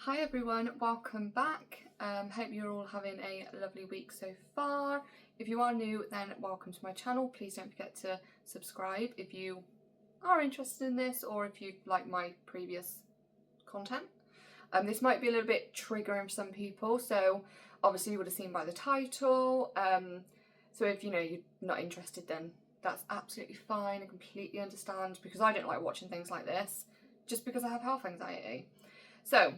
Hi everyone, welcome back. Hope you're all having a lovely week so far. If you are new, then welcome to my channel. Please don't forget to subscribe if you are interested in this or if you like my previous content. This might be a little bit triggering for some people, so obviously you would have seen by the title. So if you're not interested, then that's absolutely fine. I completely understand, because I don't like watching things like this just because I have health anxiety. So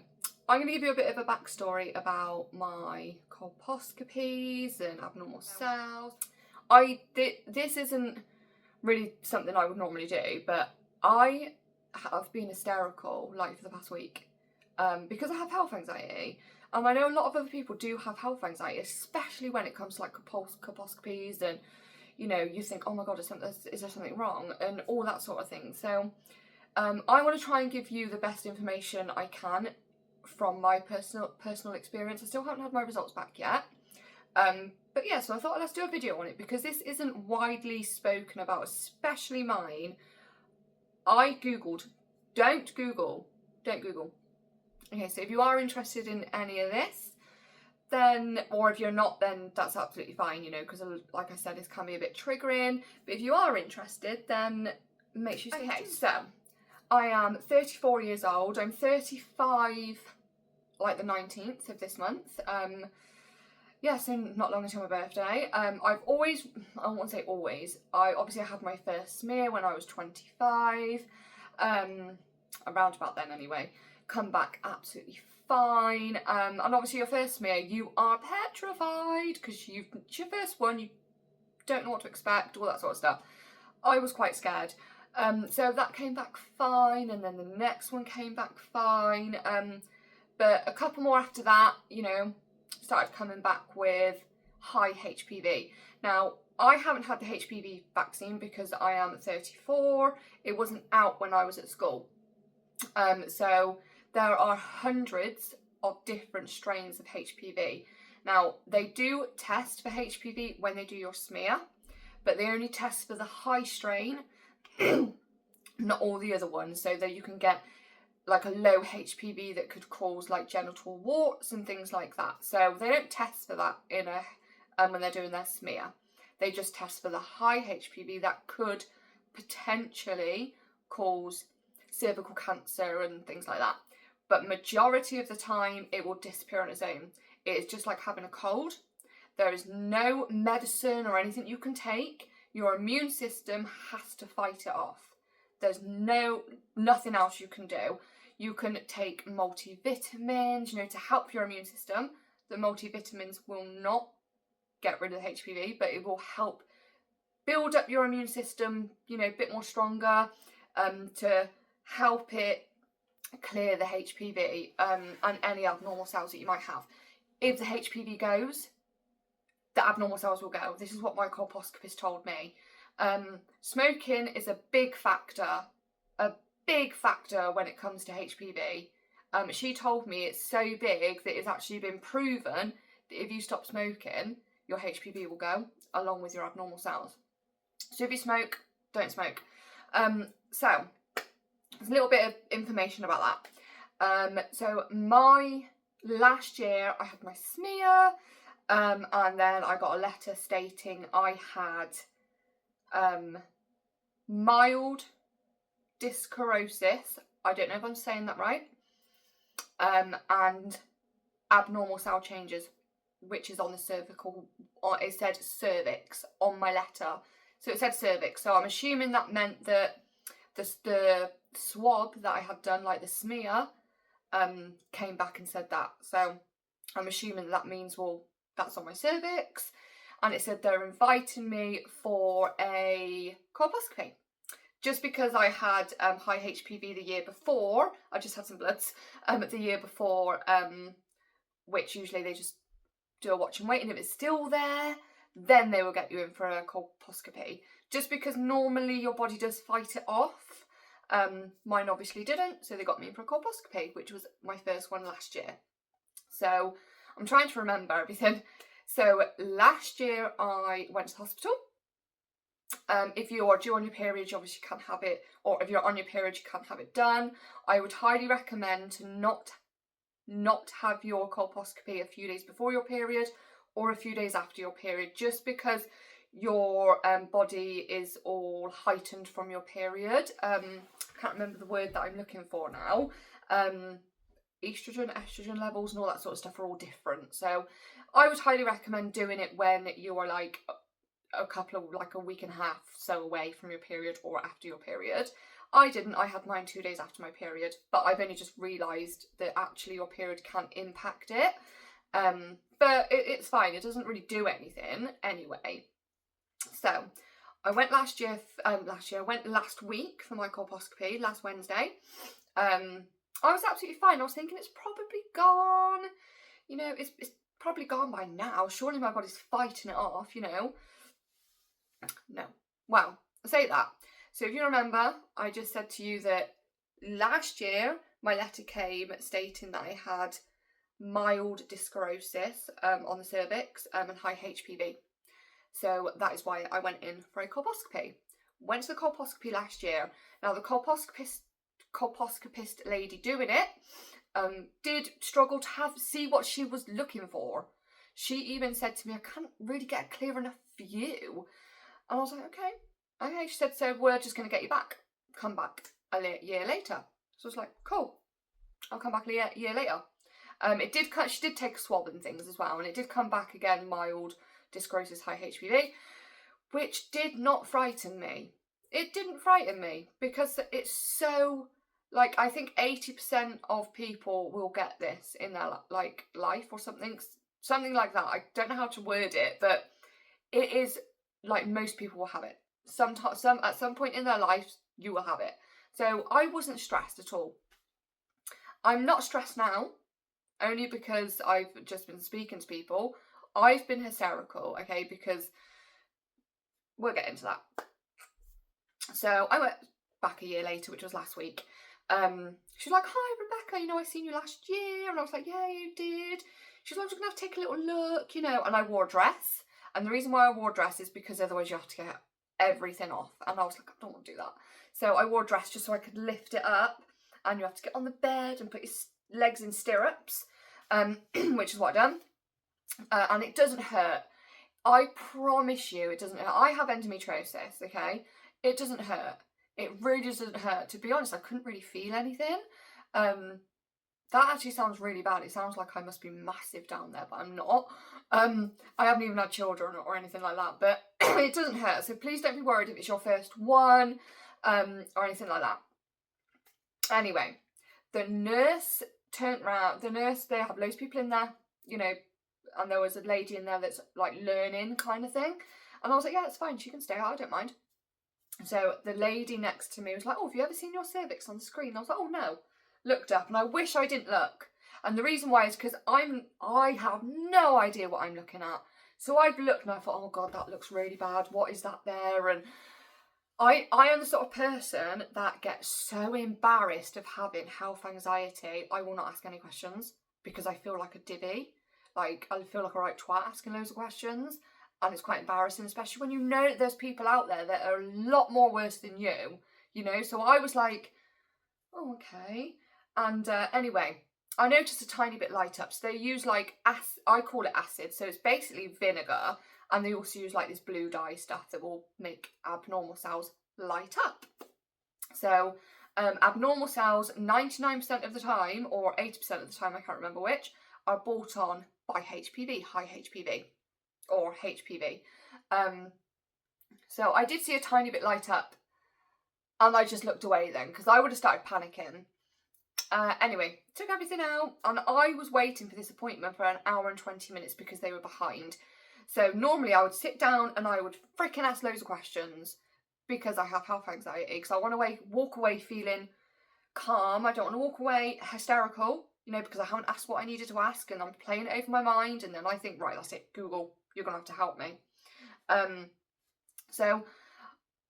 I'm going to give you a bit of a backstory about my colposcopies and abnormal cells. This isn't really something I would normally do, but I have been hysterical like for the past week because I have health anxiety. And I know a lot of other people do have health anxiety, especially when it comes to like colposcopies and, you think, oh my God, is there something wrong? And all that sort of thing. So I want to try and give you the best information I can from my personal experience. I still haven't had my results back yet. But yeah, so I thought let's do a video on it because this isn't widely spoken about, especially mine. I googled. Don't Google. Okay, so if you are interested in any of this, then, or if you're not, then that's absolutely fine, because like I said, this can be a bit triggering. But if you are interested, then make sure you stay tuned. So I am 34 years old. I'm 35 like the 19th of this month. Yeah, so not long until my birthday. I've always, I don't want to say always, I had my first smear when I was 25, around about then anyway. Come back absolutely fine. And obviously your first smear, you are petrified because it's your first one, you don't know what to expect, all that sort of stuff. I was quite scared. So that came back fine, and then the next one came back fine. But a couple more after that, started coming back with high HPV. Now, I haven't had the HPV vaccine because I am 34. It wasn't out when I was at school. So there are hundreds of different strains of HPV. Now, they do test for HPV when they do your smear, but they only test for the high strain, not all the other ones, so that you can get like a low HPV that could cause like genital warts and things like that. So they don't test for that when they're doing their smear. They just test for the high HPV that could potentially cause cervical cancer and things like that. But majority of the time it will disappear on its own. It is just like having a cold. There is no medicine or anything you can take. Your immune system has to fight it off. There's nothing else you can do. You can take multivitamins, to help your immune system. The multivitamins will not get rid of the HPV, but it will help build up your immune system, a bit more stronger, to help it clear the HPV and any abnormal cells that you might have. If the HPV goes, the abnormal cells will go. This is what my colposcopist told me. Smoking is a big factor when it comes to HPV. She told me it's so big that it's actually been proven that if you stop smoking, your HPV will go along with your abnormal cells. So if you smoke, don't smoke. So there's a little bit of information about that. So last year I had my smear, and then I got a letter stating I had mild dyscorosis, I don't know if I'm saying that right, and abnormal cell changes, which is on the cervical, or it said cervix on my letter, so it said cervix. So I'm assuming that meant that the swab that I had done, like the smear, came back and said that. So I'm assuming that means, well, that's on my cervix. And it said they're inviting me for a colposcopy. Just because I had high HPV the year before, I just had some bloods the year before, which usually they just do a watch and wait, and if it's still there, then they will get you in for a colposcopy. Just because normally your body does fight it off. Mine obviously didn't, so they got me in for a colposcopy, which was my first one last year. So I'm trying to remember everything. So last year I went to the hospital. If you are due on your period, you obviously can't have it, or if you're on your period, you can't have it done. I would highly recommend to not not to have your colposcopy a few days before your period or a few days after your period, just because your body is all heightened from your period. Can't remember the word that I'm looking for now. Estrogen levels and all that sort of stuff are all different. So I would highly recommend doing it when you are like a week and a half so away from your period or after your period. I didn't. I had mine 2 days after my period, but I've only just realised that actually your period can impact it. But it's fine. It doesn't really do anything anyway. So I went last week for my colposcopy, last Wednesday. I was absolutely fine. I was thinking it's probably gone. You know, it's probably gone by now. Surely my body's fighting it off, you know. No. Well, I say that. So if you remember, I just said to you that last year my letter came stating that I had mild dyscorosis on the cervix and high HPV. So that is why I went in for a colposcopy. Went to the colposcopy last year. Now the colposcopist lady doing it did struggle to see what she was looking for. She even said to me, I can't really get a clear enough view. And I was like, okay. She said, so we're just going to get you back. Come back a year later. So I was like, cool. I'll come back a year later. She did take a swab and things as well, and it did come back again mild dyscorosis, high HPV, which did not frighten me. It didn't frighten me because it's so, like, I think 80% of people will get this in their like life or something like that. I don't know how to word it, but it is like most people will have it. At some point in their life, you will have it. So I wasn't stressed at all. I'm not stressed now, only because I've just been speaking to people. I've been hysterical, okay, because we'll get into that. So I went back a year later, which was last week. She was like, hi, Rebecca, you know, I seen you last year. And I was like, yeah, you did. She was like, I'm just going to have to take a little look, you know. And I wore a dress. And the reason why I wore a dress is because otherwise you have to get everything off. And I was like, I don't want to do that. So I wore a dress just so I could lift it up. And you have to get on the bed and put your legs in stirrups, which is what I've done. And it doesn't hurt. I promise you it doesn't hurt. I have endometriosis, okay? It doesn't hurt. It really doesn't hurt. To be honest, I couldn't really feel anything. That actually sounds really bad. It sounds like I must be massive down there, but I'm not. I haven't even had children or anything like that, but it doesn't hurt. So please don't be worried if it's your first one or anything like that. Anyway, the nurse turned around. The nurse, they have loads of people in there, you know, and there was a lady in there that's like learning kind of thing. And I was like, yeah, it's fine. She can stay out. I don't mind. So the lady next to me was like, oh, have you ever seen your cervix on the screen? I was like, oh, no. Looked up, and I wish I didn't look. And the reason why is because I have no idea what I'm looking at. So I've looked and I thought, oh God, that looks really bad. What is that there? And I am the sort of person that gets so embarrassed of having health anxiety, I will not ask any questions because I feel like a divvy. Like, I feel like a right twat asking loads of questions. And it's quite embarrassing, especially when you know that there's people out there that are a lot more worse than you know. So I was like, oh, okay. And anyway, I noticed a tiny bit light up. So they use like, I call it acid. So it's basically vinegar. And they also use like this blue dye stuff that will make abnormal cells light up. So abnormal cells, 99% of the time, or 80% of the time, I can't remember which, are brought on by HPV, high HPV. Or HPV. So I did see a tiny bit light up and I just looked away then because I would have started panicking. Anyway, took everything out and I was waiting for this appointment for an hour and 20 minutes because they were behind. So normally I would sit down and I would freaking ask loads of questions because I have health anxiety, because I want to walk away feeling calm. I don't want to walk away hysterical, you know, because I haven't asked what I needed to ask and I'm playing it over my mind, and then I think, right, that's it, Google, you're going to have to help me. So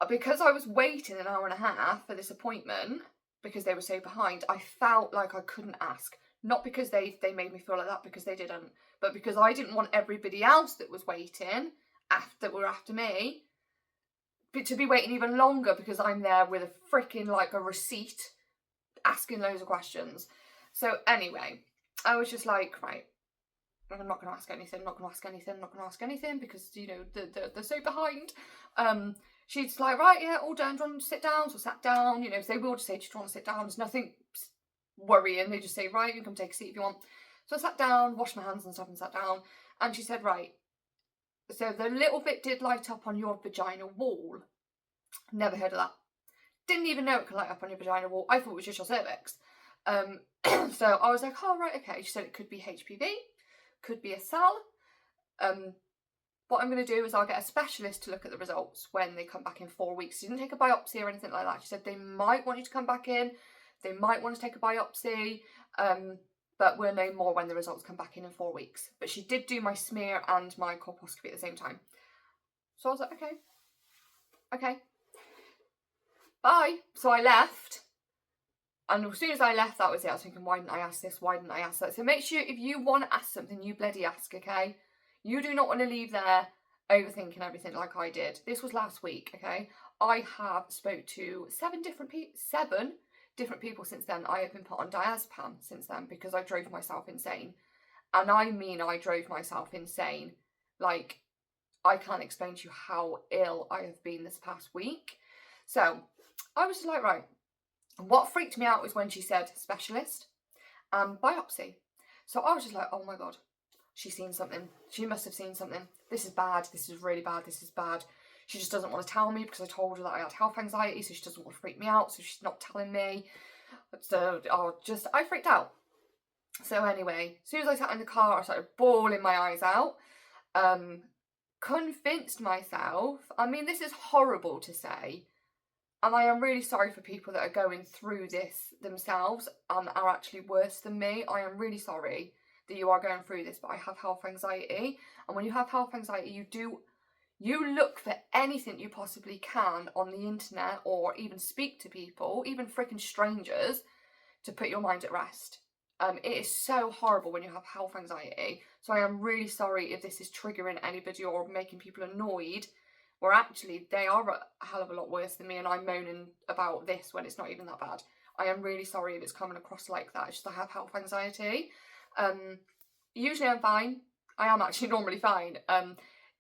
because I was waiting an hour and a half for this appointment, because they were so behind, I felt like I couldn't ask. Not because they made me feel like that, because they didn't, but because I didn't want everybody else that was waiting, after me, to be waiting even longer because I'm there with a freaking, like, a receipt, asking loads of questions. So anyway, I was just like, right, I'm not going to ask anything, not going to ask anything, not going to ask anything, because, you know, they're so behind. She's like, right, yeah, all done, do you want to sit down? So I sat down, you know, so they will just say, do you want to sit down? There's nothing worrying, they just say, right, you can come take a seat if you want. So I sat down, washed my hands and stuff and sat down, and she said, right, so the little bit did light up on your vagina wall. Never heard of that. Didn't even know it could light up on your vagina wall. I thought it was just your cervix. So I was like, oh, right, okay. She said it could be HPV, could be a cell. What I'm going to do is I'll get a specialist to look at the results when they come back in 4 weeks. She didn't take a biopsy or anything like that. She said they might want you to come back in. They might want to take a biopsy. But we'll know more when the results come back in 4 weeks. But she did do my smear and my colposcopy at the same time. So I was like, okay. Bye. So I left. And as soon as I left, that was it. I was thinking, why didn't I ask this? Why didn't I ask that? So make sure if you want to ask something, you bloody ask, okay? You do not want to leave there overthinking everything like I did. This was last week, okay? I have spoke to 7 different people since then. I have been put on diazepam since then because I drove myself insane. And I mean I drove myself insane. Like, I can't explain to you how ill I have been this past week. So I was just like, right. What freaked me out was when she said specialist and biopsy. So I was just like, oh my God, she's seen something. She must have seen something. This is bad. This is really bad. This is bad. She just doesn't want to tell me because I told her that I had health anxiety, so she doesn't want to freak me out, so she's not telling me. So I freaked out. So anyway, as soon as I sat in the car, I started bawling my eyes out. Convinced myself, I mean, this is horrible to say, and I am really sorry for people that are going through this themselves and are actually worse than me. I am really sorry that you are going through this, but I have health anxiety. And when you have health anxiety, you look for anything you possibly can on the internet or even speak to people, even freaking strangers, to put your mind at rest. It is so horrible when you have health anxiety. So I am really sorry if this is triggering anybody or making people annoyed, where actually they are a hell of a lot worse than me and I'm moaning about this when it's not even that bad. I am really sorry if it's coming across like that. It's just I have health anxiety. Usually I'm fine. I am actually normally fine.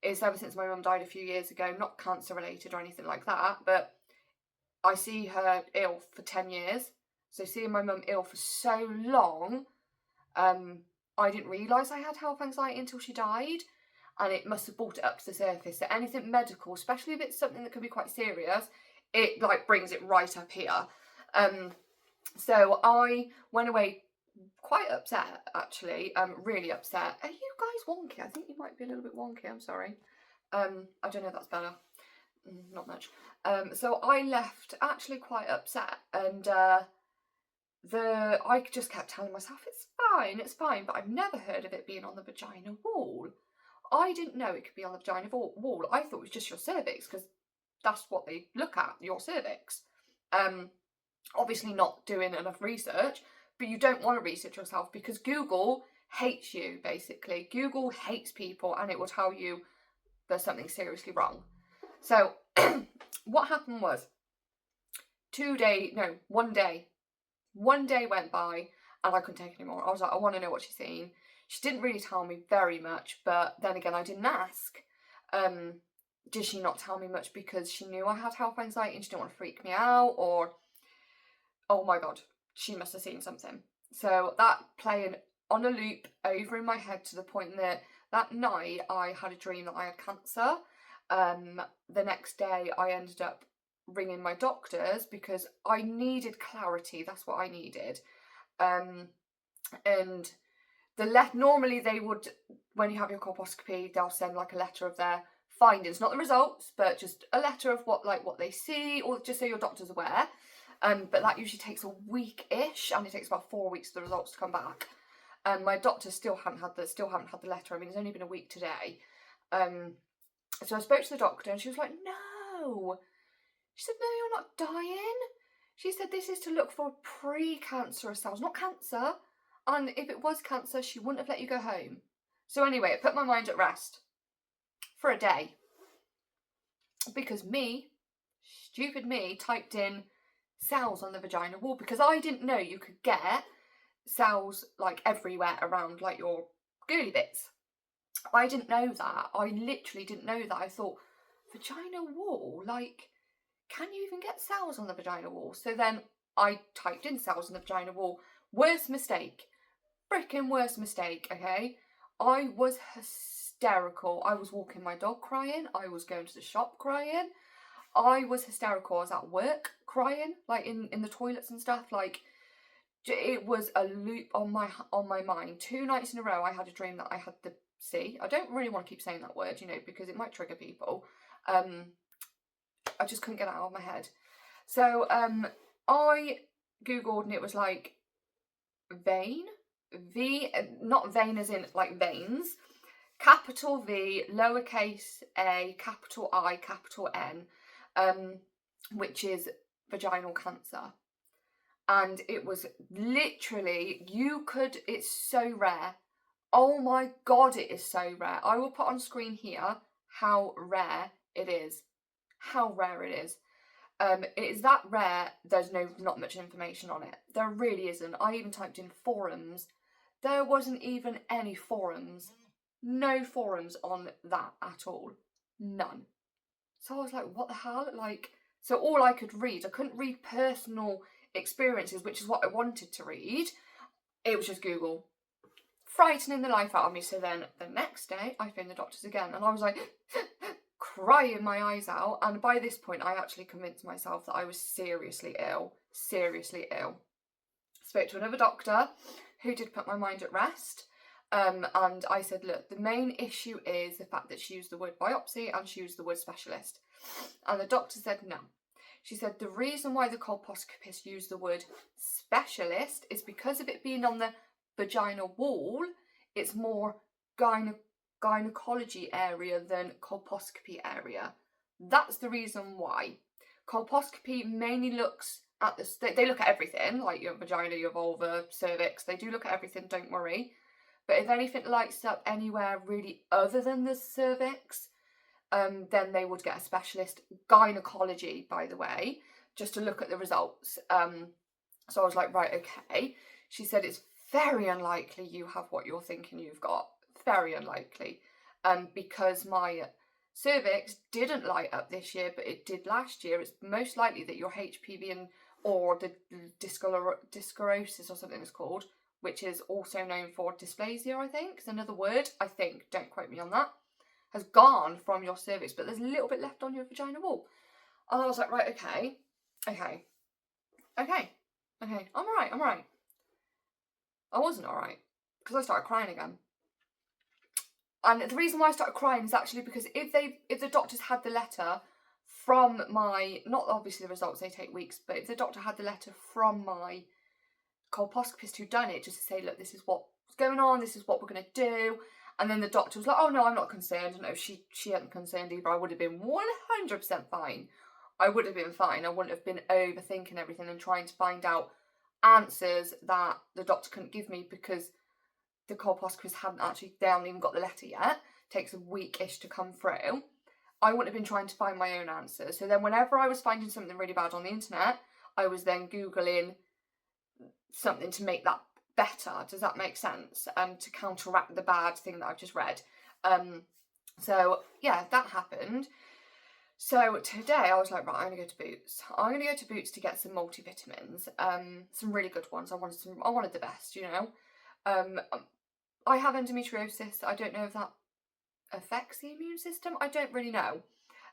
It's ever since my mum died a few years ago, not cancer related or anything like that, but I see her ill for 10 years. So seeing my mum ill for so long, I didn't realise I had health anxiety until she died. And it must have brought it up to the surface. So anything medical, especially if it's something that can be quite serious, it like brings it right up here. So I went away quite upset, actually, really upset. Are you guys wonky? I think you might be a little bit wonky, I'm sorry. I don't know if that's better. Not much. So I left actually quite upset, and I just kept telling myself, it's fine, but I've never heard of it being on the vagina wall. I didn't know it could be on the vagina wall. I thought it was just your cervix, because that's what they look at, your cervix. Obviously not doing enough research, but you don't want to research yourself because Google hates you, basically. Google hates people and it will tell you there's something seriously wrong. So what happened was one day went by and I couldn't take it anymore. I was like, I want to know what she's seen. She didn't really tell me very much, but then again, I didn't ask. Did she not tell me much because she knew I had health anxiety and she didn't want to freak me out? Or, oh my God, she must have seen something. So that playing on a loop over in my head to the point that night I had a dream that I had cancer. The next day I ended up ringing my doctors because I needed clarity. That's what I needed. And normally they would, when you have your colposcopy, they'll send like a letter of their findings, not the results, but just a letter of what they see, or just so your doctor's aware. But that usually takes a week-ish, and it takes about 4 weeks for the results to come back. And my doctor still haven't had the letter. I mean, it's only been a week today. So I spoke to the doctor, and she was like, "No." She said, "No, you're not dying." She said, "This is to look for pre-cancerous cells, not cancer. And if it was cancer, she wouldn't have let you go home." So anyway, it put my mind at rest for a day. Because stupid me, typed in cells on the vagina wall because I didn't know you could get cells like everywhere around like your girly bits. I didn't know that. I literally didn't know that. I thought, vagina wall? Like, can you even get cells on the vagina wall? So then I typed in cells on the vagina wall. Worst mistake. Freaking worst mistake, okay? I was hysterical. I was walking my dog crying. I was going to the shop crying. I was hysterical. I was at work crying, like in the toilets and stuff. Like, it was a loop on my mind. 2 nights in a row I had a dream that I had the C. I don't really want to keep saying that word, you know, because it might trigger people. I just couldn't get it out of my head. So I googled, and it was like vein, not vein as in like veins, capital V, lowercase a, capital I, capital N, which is vaginal cancer. And it was literally, it's so rare. Oh my God, it is so rare. I will put on screen here how rare it is. How rare it is. It is that rare, there's not much information on it. There really isn't. I even typed in forums. There wasn't even any forums. No forums on that at all. None. So I was like, what the hell? Like, so all I could read, I couldn't read personal experiences, which is what I wanted to read. It was just Google. Frightening the life out of me. So then the next day I phoned the doctors again, and I was like crying my eyes out, and by this point I actually convinced myself that I was seriously ill. Spoke to another doctor who did put my mind at rest, and I said, look, the main issue is the fact that she used the word biopsy and she used the word specialist, and the doctor said no. She said the reason why the colposcopist used the word specialist is because of it being on the vaginal wall. It's more gynecology area than colposcopy area. That's the reason why. Colposcopy mainly looks at they look at everything, like your vagina, your vulva, cervix. They do look at everything, don't worry. But if anything lights up anywhere really other than the cervix, then they would get a specialist. Gynecology, by the way, just to look at the results. So I was like, right, okay. She said it's very unlikely you have what you're thinking you've got. Very unlikely. Because my cervix didn't light up this year, but it did last year. It's most likely that your HPV or the dysclerosis or something it's called, which is also known for dysplasia, I think, is another word. I think, don't quote me on that, has gone from your cervix, but there's a little bit left on your vagina wall. And I was like, right, okay, I'm all right. I wasn't all right, because I started crying again. And the reason why I started crying is actually because if the doctors had the letter from my, not obviously the results, they take weeks, but if the doctor had the letter from my colposcopist who done it, just to say, look, this is what's going on, this is what we're going to do. And then the doctor was like, oh no, I'm not concerned. No, she hadn't concerned either. I would have been 100% fine. I would have been fine. I wouldn't have been overthinking everything and trying to find out answers that the doctor couldn't give me because the colposcopist they haven't even got the letter yet. It takes a week-ish to come through. I wouldn't have been trying to find my own answers. So then whenever I was finding something really bad on the internet, I was then Googling something to make that better. Does that make sense? To counteract the bad thing that I've just read. So yeah, that happened. So today I was like, right, I'm gonna go to Boots. I'm gonna go to Boots to get some multivitamins, some really good ones. I wanted the best, you know. I have endometriosis. I don't know if that affects the immune system. I don't really know.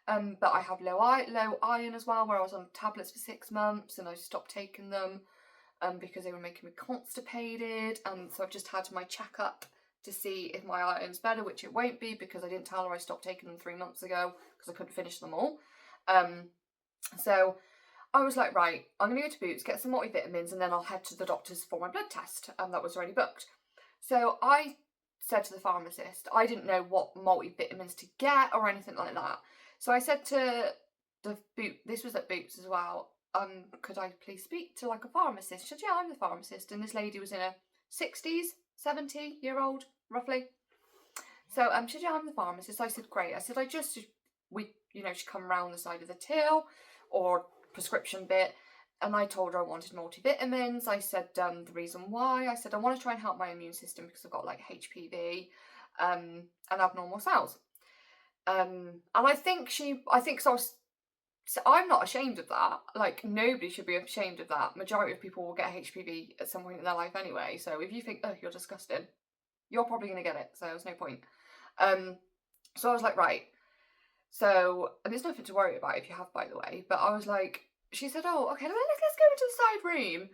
But I have low iron as well, where I was on tablets for 6 months and I stopped taking them because they were making me constipated. And so I've just had my checkup to see if my iron's better, which it won't be because I didn't tell her I stopped taking them 3 months ago because I couldn't finish them all. So I was like, right, I'm going to go to Boots, get some multivitamins, and then I'll head to the doctor's for my blood test. That was already booked. So I said to the pharmacist, I didn't know what multivitamins to get or anything like that. So I said to the Boots, this was at Boots as well, could I please speak to like a pharmacist? She said, yeah, I'm the pharmacist. And this lady was in her 60s, 70-year-old, roughly. So she said, yeah, I'm the pharmacist. I said, great. I said, she come round the side of the till or prescription bit, And I told her I wanted multivitamins. I said the reason why. I said I want to try and help my immune system because I've got like HPV and abnormal cells. And I think so I'm not ashamed of that. Like, nobody should be ashamed of that. Majority of people will get HPV at some point in their life anyway. So if you think, oh, you're disgusting, you're probably going to get it. So there's no point. So I was like, right. So, and there's nothing to worry about if you have, by the way. But I was like, she said, oh, okay, let's go into the side room.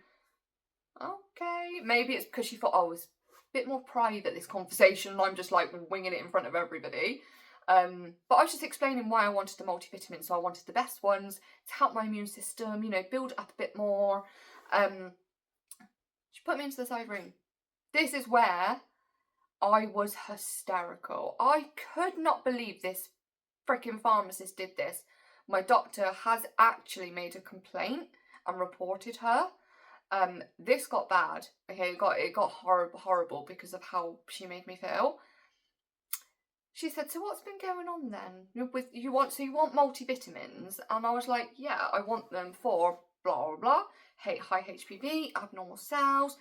Okay. Maybe it's because she thought, oh, it's a bit more private, this conversation, and I'm just like winging it in front of everybody. But I was just explaining why I wanted the multivitamins. So I wanted the best ones to help my immune system, you know, build it up a bit more. She put me into the side room. This is where I was hysterical. I could not believe this freaking pharmacist did this. My doctor has actually made a complaint and reported her. This got bad. Okay, it got horrible because of how she made me feel. She said, so what's been going on then? You want multivitamins? And I was like, yeah, I want them for blah, blah, blah. High HPV, abnormal cells.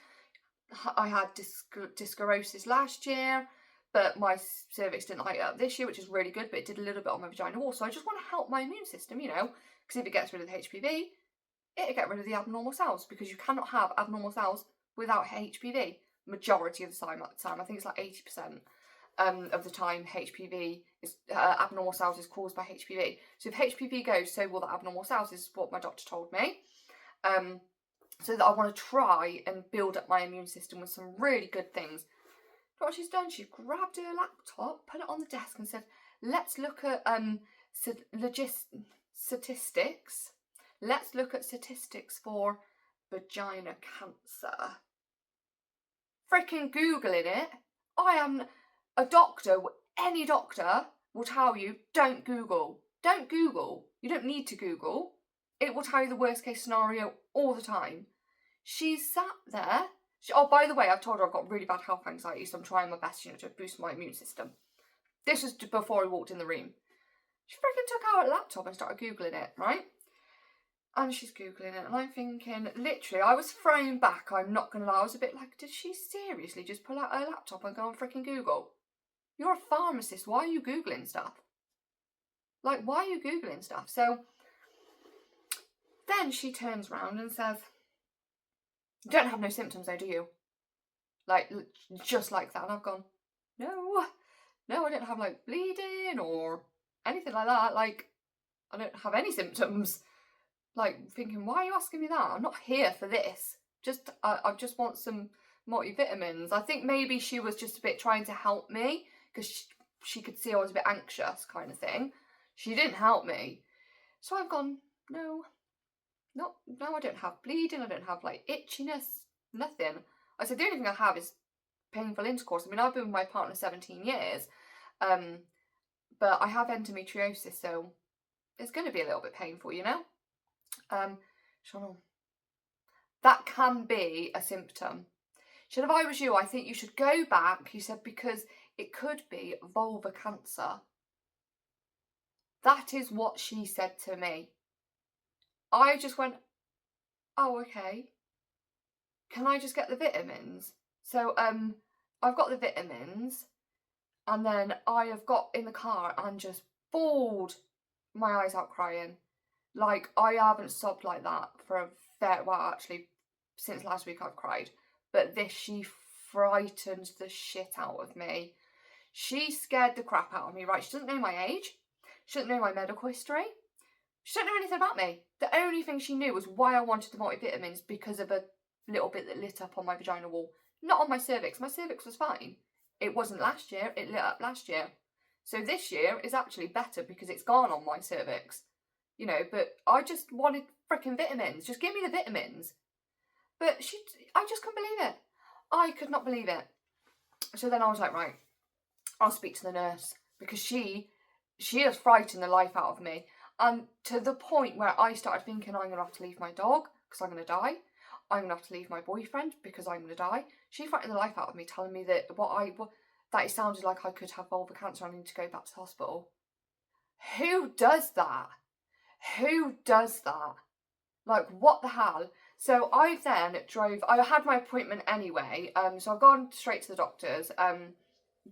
I had dyscorosis last year, but my cervix didn't light up this year, which is really good, but it did a little bit on my vagina wall. So I just want to help my immune system, you know, because if it gets rid of the HPV, it'll get rid of the abnormal cells, because you cannot have abnormal cells without HPV. Majority of the time, I think it's like 80%. Of the time HPV is abnormal cells is caused by HPV. So if HPV goes, so will the abnormal cells, is what my doctor told me. So that I want to try and build up my immune system with some really good things. But what she's done, she grabbed her laptop, put it on the desk and said, let's look at statistics. Let's look at statistics for vagina cancer. Freaking Googling it. I am a doctor. Any doctor will tell you, don't Google. Don't Google. You don't need to Google. It will tell you the worst case scenario all the time. She sat there. Oh, by the way, I've told her I've got really bad health anxiety, so I'm trying my best, you know, to boost my immune system. This was before I walked in the room. She freaking took out her laptop and started Googling it, right? And she's Googling it, and I'm thinking, literally, I was thrown back, I'm not going to lie. I was a bit like, did she seriously just pull out her laptop and go on freaking Google? You're a pharmacist, why are you Googling stuff? Like, why are you Googling stuff? So then she turns around and says, you don't have no symptoms though, do you? Like, just like that. And I've gone, no, I don't have like bleeding or anything like that. Like, I don't have any symptoms. Like, thinking, why are you asking me that? I'm not here for this. I just want some multivitamins. I think maybe she was just a bit trying to help me because she could see I was a bit anxious, kind of thing. She didn't help me. So I've gone, no, I don't have bleeding. I don't have like itchiness, nothing. I said, the only thing I have is painful intercourse. I mean, I've been with my partner 17 years, but I have endometriosis, so it's going to be a little bit painful, you know? Sean, that can be a symptom. She said, if I was you, I think you should go back. He said, because it could be vulva cancer. That is what she said to me. I just went, oh, okay. Can I just get the vitamins? So, I've got the vitamins, and then I have got in the car and just bawled my eyes out crying. Like, I haven't sobbed like that for a fair while, actually, since last week I've cried. But this, she frightened the shit out of me. She scared the crap out of me, right? She doesn't know my age. She doesn't know my medical history. She doesn't know anything about me. The only thing she knew was why I wanted the multivitamins, because of a little bit that lit up on my vagina wall. Not on my cervix. My cervix was fine. It wasn't last year. It lit up last year. So this year is actually better because it's gone on my cervix. You know, but I just wanted freaking vitamins. Just give me the vitamins. But I just couldn't believe it. I could not believe it. So then I was like, right, I'll speak to the nurse, because she has frightened the life out of me. And to the point where I started thinking, I'm going to have to leave my dog because I'm going to die. I'm going to have to leave my boyfriend because I'm going to die. She frightened the life out of me, telling me that that it sounded like I could have vulva cancer and I need to go back to the hospital. Who does that? Who does that? Like, what the hell? So I then drove, I had my appointment anyway, so I've gone straight to the doctor's,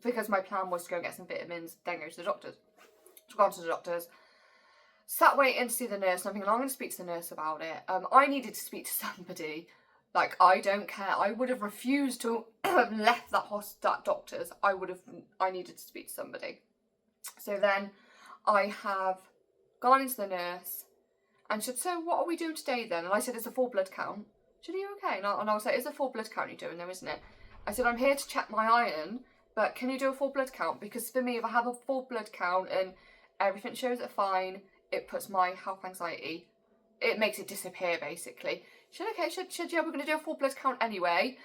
because my plan was to go get some vitamins, then go to the doctor's. So I've gone to the doctor's, sat waiting to see the nurse, and I'm thinking, I'm going to speak to the nurse about it. I needed to speak to somebody. Like, I don't care. I would have refused to have left that doctor's. I needed to speak to somebody. So then I have gone into the nurse, and she said, so what are we doing today then? And I said, it's a full blood count. She said, are you okay? And I was like, it's a full blood count you're doing though, isn't it? I said, I'm here to check my iron, but can you do a full blood count? Because for me, if I have a full blood count and everything shows it fine, it puts my health anxiety, it makes it disappear basically. She said, okay, she said, yeah, we're going to do a full blood count anyway.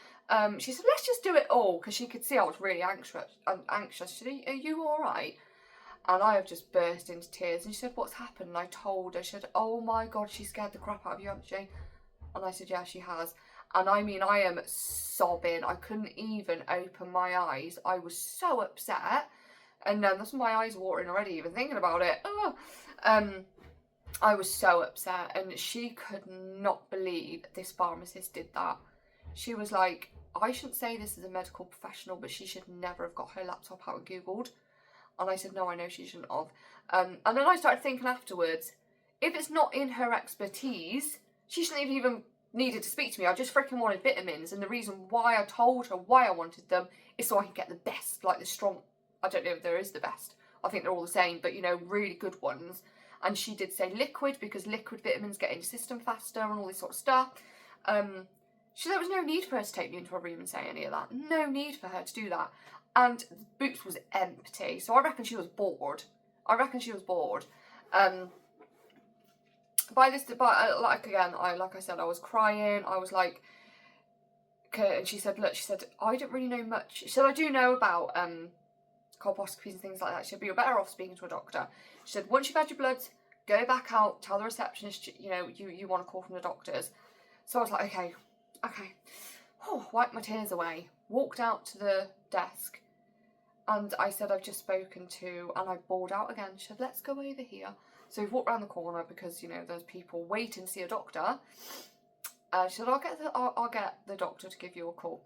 She said, let's just do it all, because she could see I was really anxious. She said, are you all right? And I have just burst into tears. And she said, what's happened? And I told her, she said, oh my God, she scared the crap out of you, hasn't she? And I said, yeah, she has. And I mean, I am sobbing. I couldn't even open my eyes. I was so upset. And that's my eyes watering already, even thinking about it. Oh. I was so upset. And she could not believe this pharmacist did that. She was like, I shouldn't say this as a medical professional, but she should never have got her laptop out and Googled. And I said, no, I know she shouldn't have. And then I started thinking afterwards, if it's not in her expertise, she shouldn't have even needed to speak to me. I just freaking wanted vitamins. And the reason why I told her why I wanted them is so I could get the best, like the strong, I don't know if there is the best. I think they're all the same, but, you know, really good ones. And she did say liquid, because liquid vitamins get into the system faster and all this sort of stuff. She said there was no need for her to take me into a room and say any of that. No need for her to do that. And the Boots was empty, so I reckon she was bored. Like I said, I was crying. I was like, okay. And she said, look, she said, I don't really know much. She said, I do know about colposcopies and things like that. She said, but you're better off speaking to a doctor. She said, once you've had your bloods, go back out, tell the receptionist, you know, you want a call from the doctors. So I was like, okay. Oh, wiped my tears away, walked out to the desk. And I said, I've just spoken to, and I bawled out again. She said, let's go over here. So we've walked around the corner because, you know, there's people waiting to see a doctor. She said, I'll get the doctor to give you a call.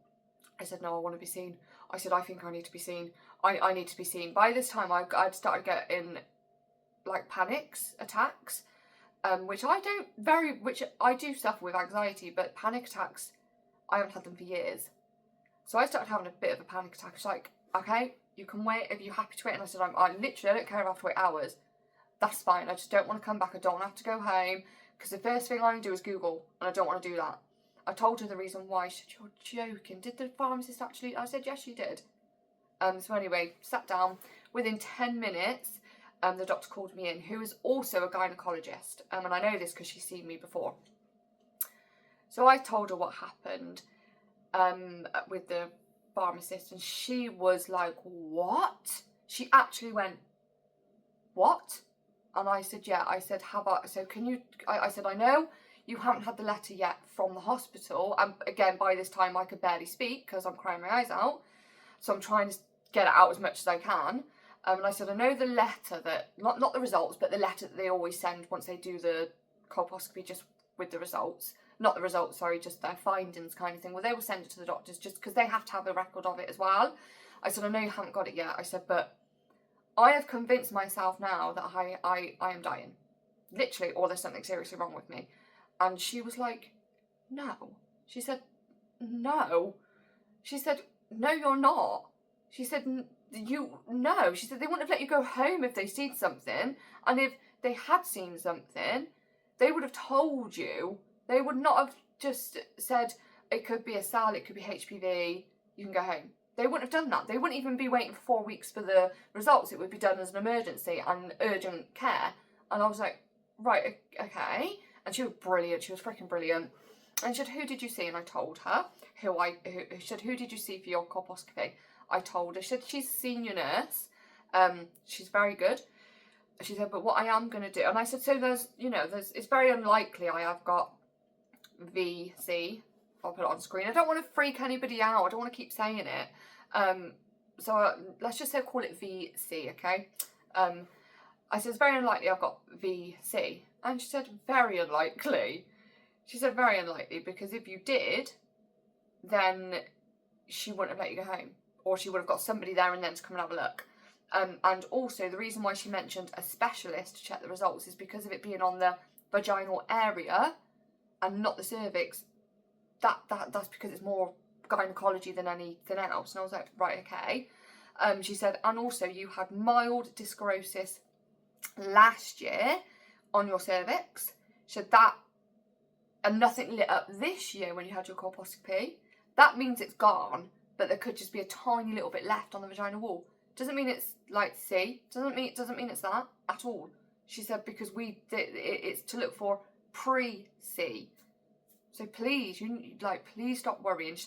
I said, no, I want to be seen. I said, I think I need to be seen. I need to be seen. By this time, I'd started getting, like, attacks, which I do suffer with anxiety, but panic attacks, I haven't had them for years. So I started having a bit of a panic attack. She's like, okay, you can wait if you're happy to wait. And I said, I literally don't care if I have to wait hours. That's fine. I just don't want to come back. I don't want to have to go home, because the first thing I can do is Google, and I don't want to do that. I told her the reason why. She said, you're joking. Did the pharmacist actually? I said, yes, she did. So anyway, sat down. Within 10 minutes, the doctor called me in, who is also a gynaecologist. And I know this because she's seen me before. So I told her what happened with the pharmacist, and she was like, what? She actually went, what? And I said, yeah. I said, how about, so can you, I said, I know you haven't had the letter yet from the hospital. And again, by this time I could barely speak because I'm crying my eyes out. So I'm trying to get it out as much as I can. And I said, I know the letter that, not the results, but the letter that they always send once they do the colposcopy, just with the results. Not the results, sorry, just their findings kind of thing. Well, they will send it to the doctors just because they have to have a record of it as well. I said, I know you haven't got it yet. I said, but I have convinced myself now that I am dying. Literally, or there's something seriously wrong with me. And she was like, no. She said, no. She said, no, you're not. She said, no. She said, they wouldn't have let you go home if they seen something. And if they had seen something, they would have told you. They would not have just said, it could be a cell, it could be HPV, you can go home. They wouldn't have done that. They wouldn't even be waiting for 4 weeks for the results. It would be done as an emergency and urgent care. And I was like, right, okay. And she was brilliant. She was freaking brilliant. And she said, who did you see? And I told her. She said, who did you see for your colposcopy? I told her. She said, she's a senior nurse. She's very good. She said, but what I am going to do. And I said, so it's very unlikely I have got VC. I'll put it on screen. I don't want to freak anybody out. I don't want to keep saying it. So let's just say call it VC, okay? I said, it's very unlikely I've got VC. And she said, very unlikely. She said very unlikely, because if you did, then she wouldn't have let you go home, or she would have got somebody there and then to come and have a look. And also the reason why she mentioned a specialist to check the results is because of it being on the vaginal area and not the cervix. That's because it's more gynecology than anything else. And I was like, right, okay. She said, and also you had mild dyscrosis last year on your cervix. She said that, and nothing lit up this year when you had your colposcopy. That means it's gone, but there could just be a tiny little bit left on the vaginal wall. Doesn't mean it's like C. Doesn't mean it's that at all. She said, because it's to look for pre-C. So please, please stop worrying.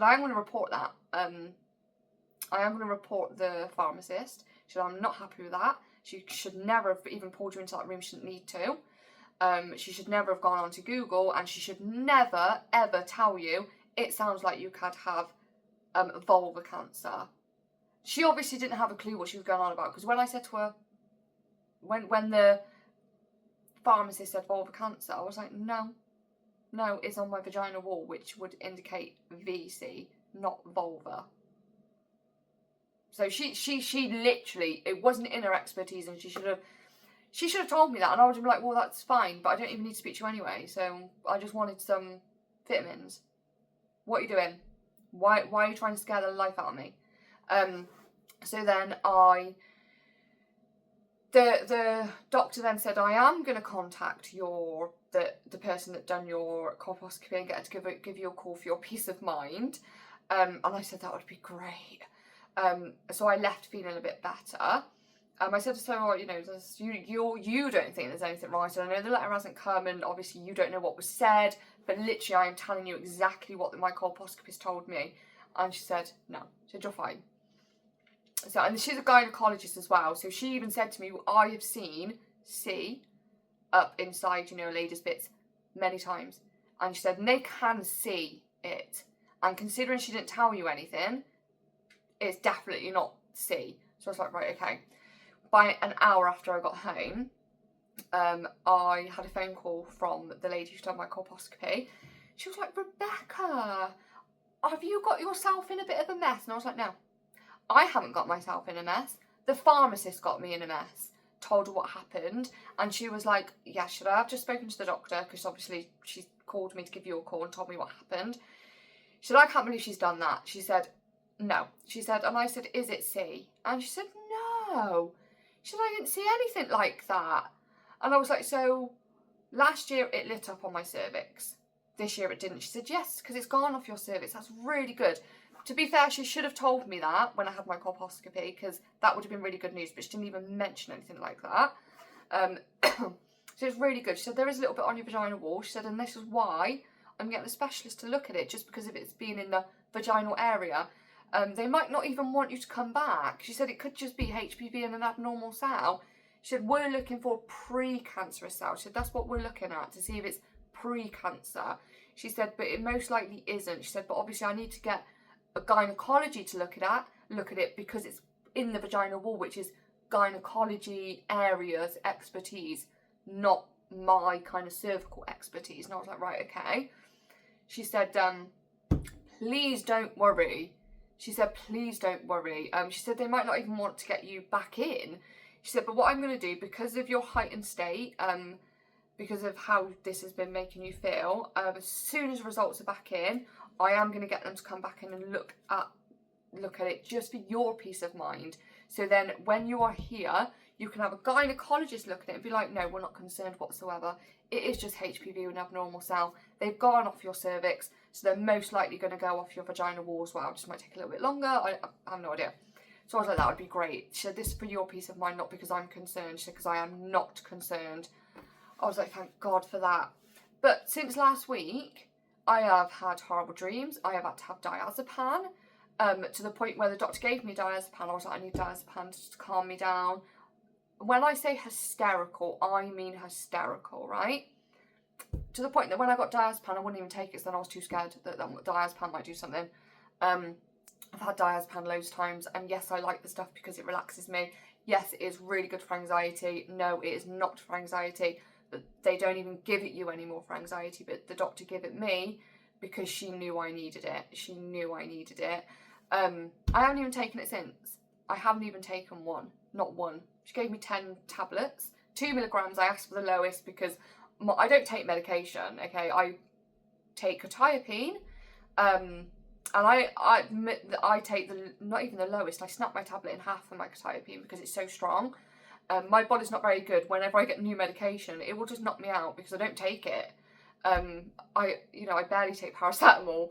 I am going to report that. I am going to report the pharmacist. I'm not happy with that. She should never have even pulled you into that room. She didn't need to. She should never have gone on to Google, and she should never ever tell you it sounds like you could have vulva cancer. She obviously didn't have a clue what she was going on about, because when I said to her, when the pharmacist said vulva cancer, I was like, no, it's on my vaginal wall, which would indicate VC, not vulva. So she literally, it wasn't in her expertise, and she should have told me that, and I would have been like, well, that's fine, but I don't even need to speak to you anyway, so I just wanted some vitamins. What are you doing? Why are you trying to scare the life out of me? So then the doctor then said, I am going to contact the person that done your colposcopy and get her to give you a call for your peace of mind. And I said that would be great. So I left feeling a bit better. I said, so, you don't think there's anything wrong. I said, I know the letter hasn't come, and obviously you don't know what was said, but literally I am telling you exactly what my colposcopist told me. And she said, no. She said, you're fine. So, and she's a gynecologist as well, so she even said to me, I have seen C up inside, a lady's bits many times. And she said, and they can see it. And considering she didn't tell you anything, it's definitely not C. So I was like, right, okay. By an hour after I got home, I had a phone call from the lady who's done my colposcopy. She was like, Rebecca, have you got yourself in a bit of a mess? And I was like, no, I haven't got myself in a mess. The pharmacist got me in a mess. Told her what happened, and she was like, yeah, should I have just spoken to the doctor? Because obviously she called me to give you a call and told me what happened. She said, I can't believe she's done that. She said, no. She said, and I said, is it C? And she said, no. She said, I didn't see anything like that. And I was like, so last year it lit up on my cervix. This year it didn't. She said, yes, because it's gone off your cervix. That's really good. To be fair, she should have told me that when I had my colposcopy, because that would have been really good news, but she didn't even mention anything like that. So it's really good. She said, there is a little bit on your vaginal wall. She said, and this is why I'm getting the specialist to look at it, just because of it's being in the vaginal area. They might not even want you to come back. She said it could just be HPV and an abnormal cell. She said, we're looking for pre-cancerous cells. She said, that's what we're looking at, to see if it's pre-cancer. She said, but it most likely isn't. She said, but obviously I need to get a gynecology to look at it, because it's in the vaginal wall, which is gynecology areas expertise, not my kind of cervical expertise. And I was like, right, okay. She said, please don't worry. She said, please don't worry. She said, they might not even want to get you back in. She said, but what I'm going to do, because of your heightened state, because of how this has been making you feel, as soon as the results are back in, I am going to get them to come back in and look at it, just for your peace of mind. So then when you are here, you can have a gynecologist look at it and be like, no, we're not concerned whatsoever. It is just HPV with an abnormal cell. They've gone off your cervix, so they're most likely going to go off your vaginal wall as well. It just might take a little bit longer. I have no idea. So I was like, that would be great. She said, this is for your peace of mind, not because I'm concerned. She said, because I am not concerned. I was like, thank God for that. But since last week, I have had horrible dreams. I have had to have diazepam, to the point where the doctor gave me diazepam. I was like, I need diazepam to calm me down. When I say hysterical, I mean hysterical, right? To the point that when I got diazepam, I wouldn't even take it, so then I was too scared that diazepam might do something. I've had diazepam loads of times, and yes, I like the stuff because it relaxes me. Yes, it is really good for anxiety. No, it is not for anxiety. they don't even give it you anymore for anxiety, but the doctor gave it me because she knew I needed it. She knew I needed it. I haven't even taken it since. I haven't even taken one. Not one. She gave me 10 tablets. 2 milligrams, I asked for the lowest because I don't take medication, okay? I take quetiapine, and I take not even the lowest. I snap my tablet in half for my quetiapine because it's so strong. My body's not very good. Whenever I get new medication, it will just knock me out because I don't take it. I barely take paracetamol.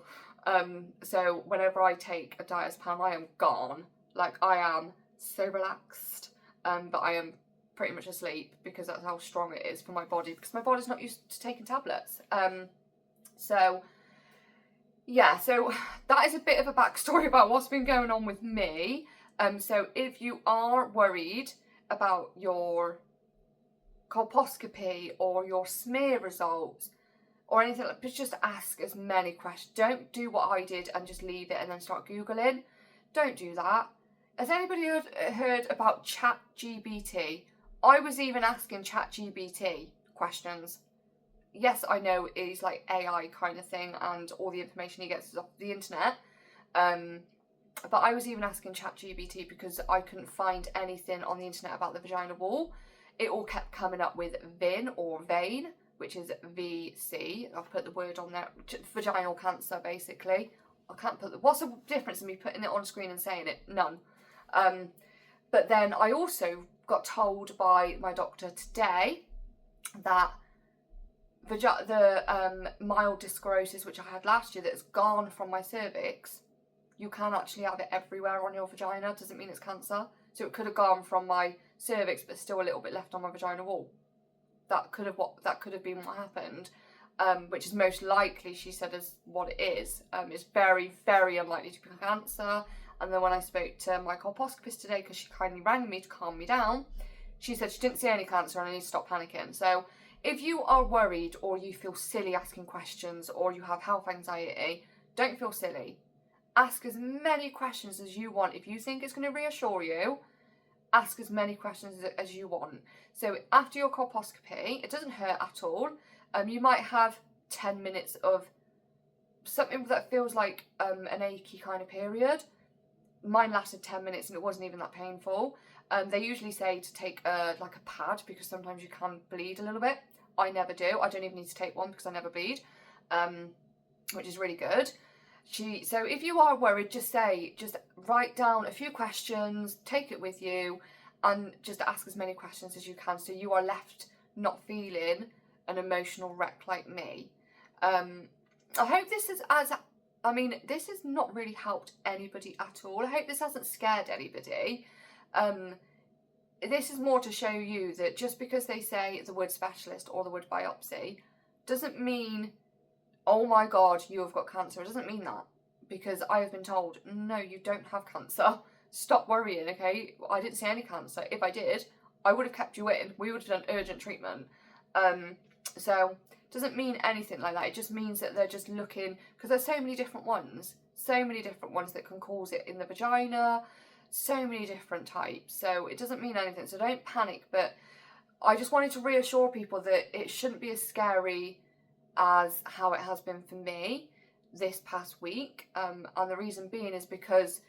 So whenever I take a diazepam, I am gone. Like, I am so relaxed, but I am pretty much asleep because that's how strong it is for my body, because my body's not used to taking tablets. So yeah, so that is a bit of a backstory about what's been going on with me. So if you are worried about your colposcopy or your smear results or anything, like, just ask as many questions. Don't do what I did and just leave it and then start Googling. Don't do that. Has anybody heard about ChatGPT? I was even asking ChatGPT questions. Yes, I know it's like AI kind of thing and all the information he gets is off the internet. But I was even asking ChatGPT because I couldn't find anything on the internet about the vagina wall. It all kept coming up with VIN or vein, which is VC. I've put the word on there. Vaginal cancer, basically. I can't put what's the difference in me putting it on screen and saying it? None. But then I also got told by my doctor today that the mild disc sclerosis, which I had last year, that's gone from my cervix, you can actually have it everywhere on your vagina. Doesn't mean it's cancer. So it could have gone from my cervix, but still a little bit left on my vagina wall. That could have been what happened, which is most likely, she said, is what it is. It's very, very unlikely to be cancer. And then when I spoke to my colposcopist today, because she kindly rang me to calm me down, she said she didn't see any cancer and I need to stop panicking. So if you are worried or you feel silly asking questions or you have health anxiety, don't feel silly. Ask as many questions as you want. If you think it's going to reassure you, ask as many questions as you want. So after your colposcopy, it doesn't hurt at all. You might have 10 minutes of something that feels like an achy kind of period. Mine lasted 10 minutes and it wasn't even that painful. They usually say to take like a pad because sometimes you can bleed a little bit. I never do. I don't even need to take one because I never bleed, which is really good. So if you are worried, just write down a few questions, take it with you, and just ask as many questions as you can so you are left not feeling an emotional wreck like me. I hope this is this has not really helped anybody at all. I hope this hasn't scared anybody. This is more to show you that just because they say the word specialist or the word biopsy doesn't mean, oh my God, you have got cancer. It doesn't mean that, because I have been told, no, you don't have cancer. Stop worrying, okay? I didn't see any cancer. If I did, I would have kept you in. We would have done urgent treatment. So it doesn't mean anything like that. It just means that they're just looking, because there's so many different ones that can cause it in the vagina, so many different types. So it doesn't mean anything. So don't panic. But I just wanted to reassure people that it shouldn't be as scary as how it has been for me this past week. And the reason being is because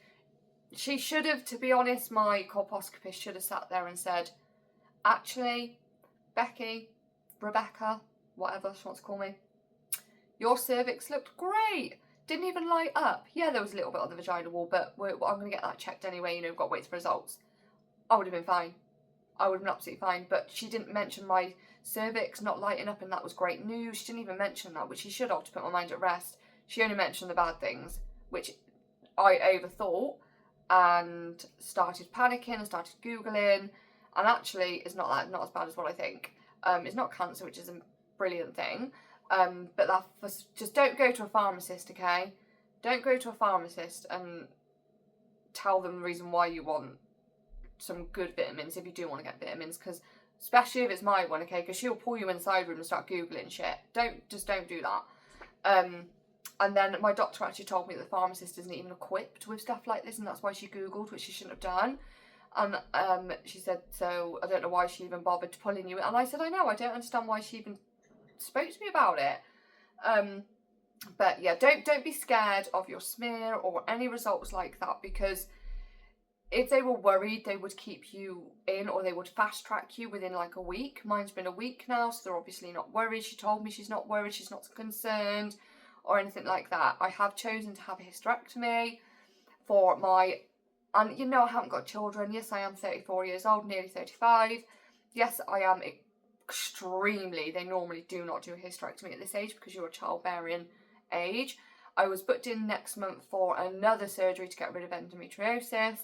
she should have, to be honest, my colposcopist should have sat there and said, actually, Becky, Rebecca, whatever she wants to call me, your cervix looked great. Didn't even light up. Yeah, there was a little bit on the vagina wall, but I'm going to get that checked anyway. We've got to wait for results. I would have been fine. I would have been absolutely fine. But she didn't mention my cervix not lighting up, and that was great news. She didn't even mention that, which she should have, to put my mind at rest. She only mentioned the bad things, which I overthought and started panicking and started Googling. And actually, it's not as bad as what I think. It's not cancer, which is a brilliant thing. But just don't go to a pharmacist, okay? Don't go to a pharmacist and tell them the reason why you want some good vitamins, if you do want to get vitamins, because especially if it's my one, okay? Because she'll pull you in the side room and start Googling shit. Don't do that. And then my doctor actually told me that the pharmacist isn't even equipped with stuff like this, and that's why she Googled, which she shouldn't have done. And she said, so I don't know why she even bothered pulling you. And I said, I know, I don't understand why she even spoke to me about it. But yeah, don't be scared of your smear or any results like that, because if they were worried, they would keep you in, or they would fast track you within like a week. Mine's been a week now, so they're obviously not worried. She told me she's not worried, she's not concerned or anything like that. I have chosen to have a hysterectomy for my, and you know I haven't got children. Yes, I am 34 years old, nearly 35. Yes, I am extremely, they normally do not do a hysterectomy at this age because you're a childbearing age. I was booked in next month for another surgery to get rid of endometriosis,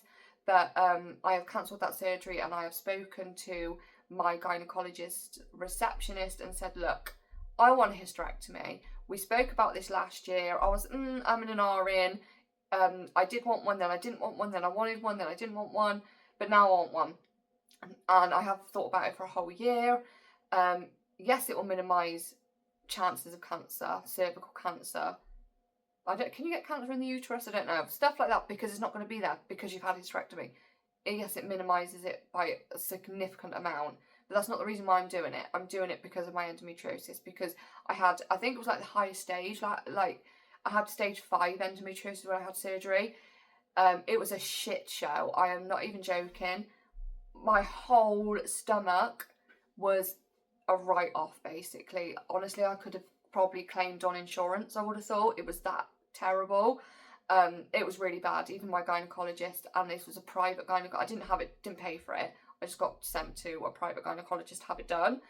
but I have cancelled that surgery, and I have spoken to my gynecologist receptionist and said, look, I want a hysterectomy. We spoke about this last year. I was, I'm in an RN. I did want one, then I didn't want one, then I wanted one, then I didn't want one, but now I want one. And I have thought about it for a whole year. Yes, it will minimise chances of cancer, cervical cancer. Can you get cancer in the uterus? I don't know. Stuff like that, because it's not going to be there because you've had a hysterectomy. Yes, it minimises it by a significant amount, but that's not the reason why I'm doing it. I'm doing it because of my endometriosis, because I think it was like the highest stage, like I had stage 5 endometriosis when I had surgery. It was a shit show. I am not even joking. My whole stomach was a write-off, basically. Honestly, I could have probably claimed on insurance, I would have thought. It was that terrible. It was really bad. Even my gynecologist, and this was a private gynecologist, didn't pay for it. I just got sent to a private gynecologist to have it done.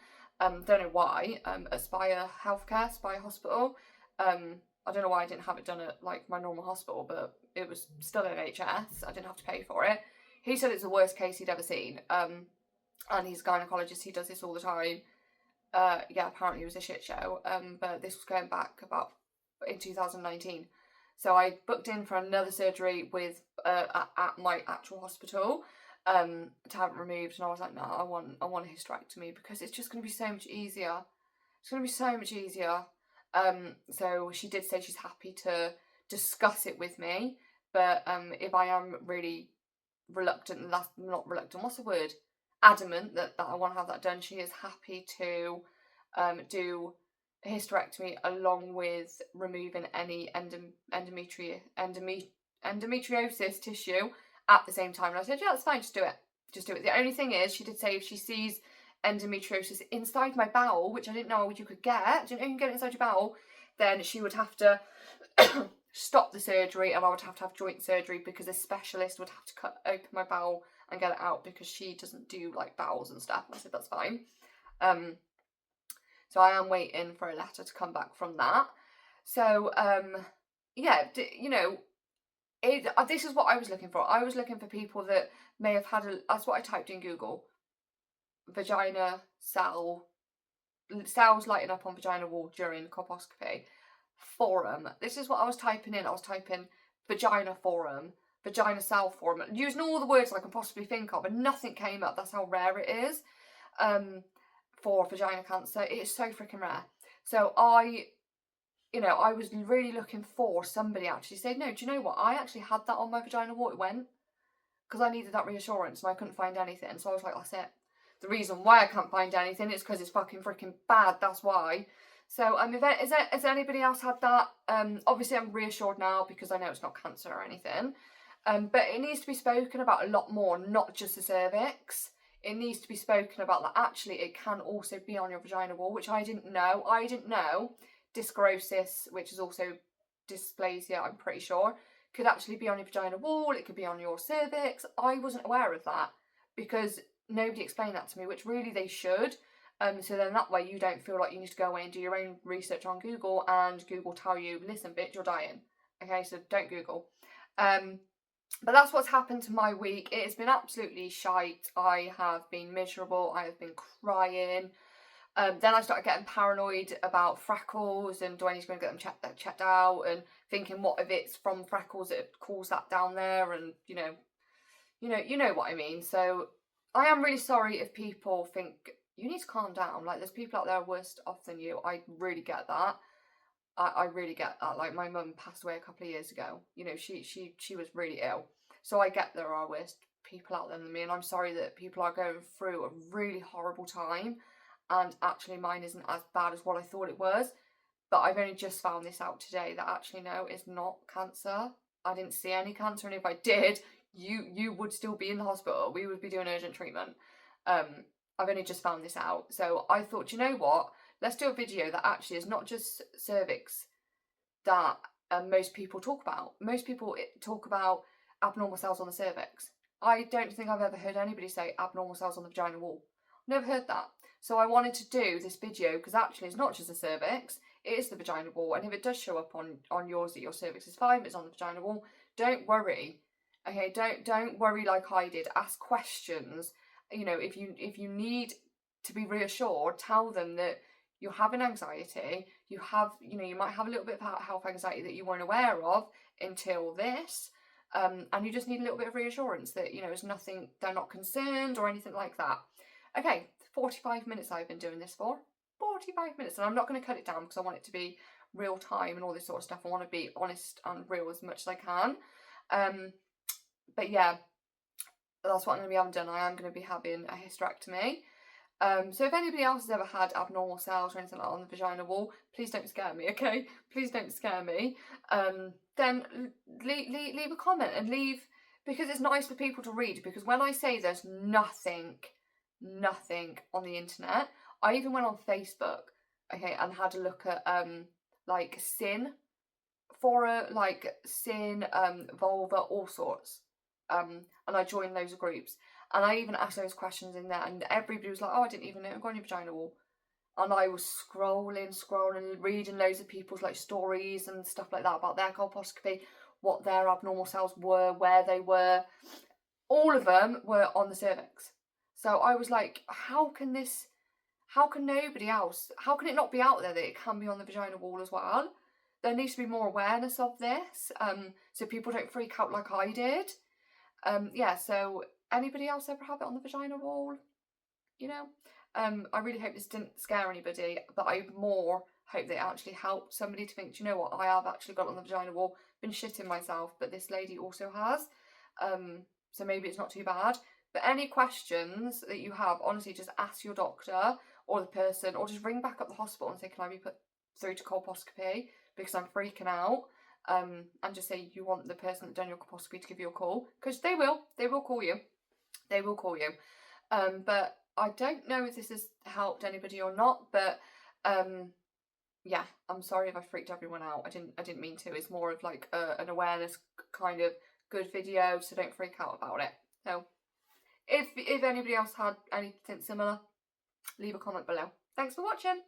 Don't know why. At Spire Hospital. I don't know why I didn't have it done at like my normal hospital, but it was still NHS. I didn't have to pay for it. He said it's the worst case he'd ever seen. And he's a gynecologist, he does this all the time. Yeah, apparently it was a shit show. But this was going back about in 2019. So I booked in for another surgery with at my actual hospital to have it removed, and I was like, no, I want a hysterectomy because it's just going to be so much easier. It's going to be so much easier. So she did say she's happy to discuss it with me, but if I am really reluctant, adamant that I want to have that done, she is happy to do a hysterectomy along with removing any endometriosis tissue at the same time. And I said, yeah, that's fine, just do it. The only thing is, she did say if she sees endometriosis inside my bowel, which I didn't know you could get, didn't know you can get it inside your bowel, then she would have to stop the surgery, and I would have to have joint surgery because a specialist would have to cut open my bowel and get it out, because she doesn't do like bowels and stuff. I said that's fine. So I am waiting for a letter to come back from that. So yeah, you know, this is what I was looking for. I was looking for people that may have had that's what I typed in Google. Vagina cells lighting up on vagina wall during colposcopy. Forum. This is what I was typing in. I was typing vagina forum, vagina cell forum, using all the words I can possibly think of, and nothing came up. That's how rare it is for vagina cancer. It is so freaking rare. So I was really looking for somebody actually said, no, do you know what? I actually had that on my vagina wall. It went because I needed that reassurance and I couldn't find anything. So I was like, that's it. The reason why I can't find anything is because it's fucking freaking bad. That's why. So has anybody else had that? Obviously I'm reassured now because I know it's not cancer or anything. But it needs to be spoken about a lot more, not just the cervix. It needs to be spoken about that actually it can also be on your vagina wall, which I didn't know. I didn't know dyscrosis, which is also dysplasia, I'm pretty sure, could actually be on your vagina wall. It could be on your cervix. I wasn't aware of that because nobody explained that to me, which really they should. So then that way you don't feel like you need to go away and do your own research on Google and Google tell you, listen bitch, you're dying. Okay, so don't Google. But that's what's happened to my week. It has been absolutely shite. I have been miserable. I have been crying. Then I started getting paranoid about freckles and do I need to go and get them checked out, and thinking what if it's from freckles that caused that down there, and you know what I mean. So I am really sorry if people think you need to calm down. Like, there's people out there worse off than you. I really get that. I really get that. Like, my mum passed away a couple of years ago. You know, she was really ill. So I get there are worse people out there than me, and I'm sorry that people are going through a really horrible time, and actually mine isn't as bad as what I thought it was. But I've only just found this out today, that actually no, it's not cancer. I didn't see any cancer, and if I did, you would still be in the hospital. We would be doing urgent treatment. I've only just found this out, so I thought, you know what, let's do a video that actually is not just cervix that most people talk about. Most people talk about abnormal cells on the cervix. I don't think I've ever heard anybody say abnormal cells on the vaginal wall. Never heard that. So I wanted to do this video because actually it's not just the cervix, it is the vaginal wall. And if it does show up on yours that your cervix is fine, but it's on the vaginal wall, don't worry. Okay, don't worry like I did. Ask questions. You know, if you need to be reassured, tell them that you're having anxiety, you might have a little bit of health anxiety that you weren't aware of until this, and you just need a little bit of reassurance that, you know, it's nothing, they're not concerned or anything like that. Okay, 45 minutes I've been doing this for. 45 minutes, and I'm not going to cut it down because I want it to be real time and all this sort of stuff. I want to be honest and real as much as I can. But yeah, that's what I'm going to be having done. I am going to be having a hysterectomy. So if anybody else has ever had abnormal cells or anything like that on the vaginal wall, please don't scare me, okay? Please don't scare me. Then leave a comment and leave, because it's nice for people to read, because when I say there's nothing on the internet, I even went on Facebook, okay, and had a look at like sin, vulva, all sorts. And I joined those groups, and I even asked those questions in there, and everybody was like, oh, I didn't even know it got on your vaginal wall. And I was scrolling, reading loads of people's like stories and stuff like that about their colposcopy, what their abnormal cells were, where they were. All of them were on the cervix. So I was like, how can nobody else, how can it not be out there that it can be on the vaginal wall as well? There needs to be more awareness of this, so people don't freak out like I did. Yeah, so anybody else ever have it on the vaginal wall? You know? I really hope this didn't scare anybody, but I more hope that it actually helped somebody to think, do you know what, I have actually got it on the vaginal wall, been shitting myself, but this lady also has. So maybe it's not too bad. But any questions that you have, honestly, just ask your doctor or the person, or just ring back up the hospital and say, can I be put through to colposcopy because I'm freaking out? And just say you want the person that done your colposcopy to give you a call, because they will call you. They will call you. But I don't know if this has helped anybody or not, but yeah, I'm sorry if I freaked everyone out. I didn't mean to. It's more of like an awareness kind of good video, so don't freak out about it. So if anybody else had anything similar, leave a comment below. Thanks for watching.